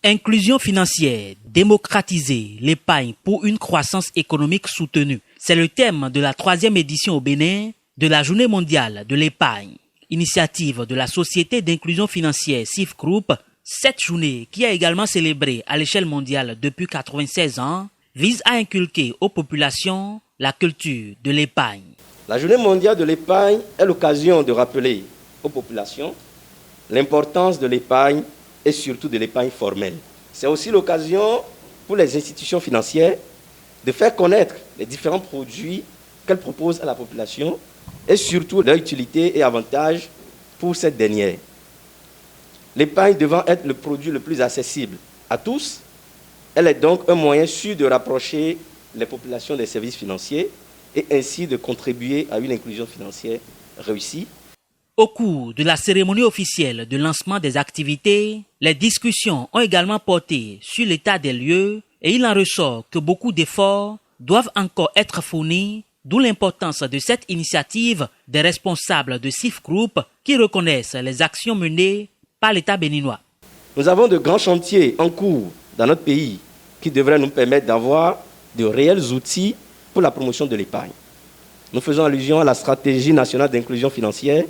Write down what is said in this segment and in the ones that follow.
Inclusion financière, démocratiser l'épargne pour une croissance économique soutenue. C'est le thème de la 3e édition au Bénin de la Journée mondiale de l'épargne. Initiative de la Société d'inclusion financière SIF Group, cette journée, qui a également célébré à l'échelle mondiale depuis 96 ans, vise à inculquer aux populations la culture de l'épargne. La Journée mondiale de l'épargne est l'occasion de rappeler aux populations l'importance de l'épargne et surtout de l'épargne formelle. C'est aussi l'occasion pour les institutions financières de faire connaître les différents produits qu'elles proposent à la population et surtout leur utilité et avantages pour cette dernière. L'épargne devant être le produit le plus accessible à tous, elle est donc un moyen sûr de rapprocher les populations des services financiers et ainsi de contribuer à une inclusion financière réussie. Au cours de la cérémonie officielle de lancement des activités, les discussions ont également porté sur l'état des lieux et il en ressort que beaucoup d'efforts doivent encore être fournis, d'où l'importance de cette initiative des responsables de SIF Group qui reconnaissent les actions menées par l'État béninois. Nous avons de grands chantiers en cours dans notre pays qui devraient nous permettre d'avoir de réels outils pour la promotion de l'épargne. Nous faisons allusion à la stratégie nationale d'inclusion financière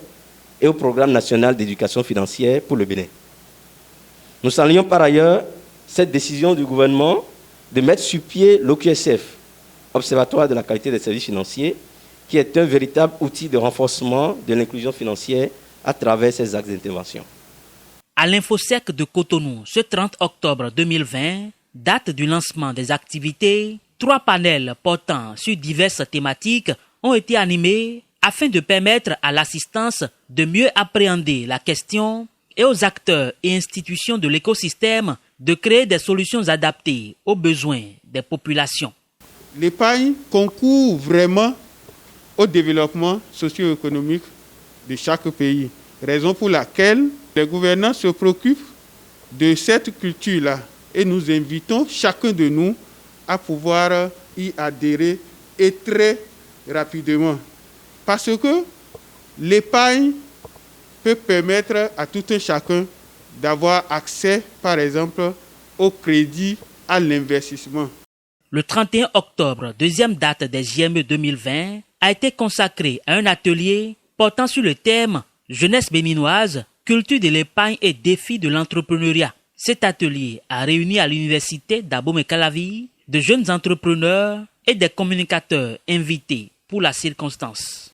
et au programme national d'éducation financière pour le Bénin. Nous saluons par ailleurs cette décision du gouvernement de mettre sur pied l'OQSF, Observatoire de la qualité des services financiers, qui est un véritable outil de renforcement de l'inclusion financière à travers ses axes d'intervention. À l'Infosec de Cotonou, ce 30 octobre 2020, date du lancement des activités, 3 panels portant sur diverses thématiques ont été animés afin de permettre à l'assistance de mieux appréhender la question et aux acteurs et institutions de l'écosystème de créer des solutions adaptées aux besoins des populations. L'épargne concourt vraiment au développement socio-économique de chaque pays, raison pour laquelle les gouvernants se préoccupent de cette culture-là et nous invitons chacun de nous à pouvoir y adhérer et très rapidement. Parce que l'épargne peut permettre à tout un chacun d'avoir accès, par exemple, au crédit, à l'investissement. Le 31 octobre, 2e date des JME 2020, a été consacré à un atelier portant sur le thème « Jeunesse béninoise, culture de l'épargne et défis de l'entrepreneuriat ». Cet atelier a réuni à l'université d'Abomey-Calavi de jeunes entrepreneurs et des communicateurs invités pour la circonstance.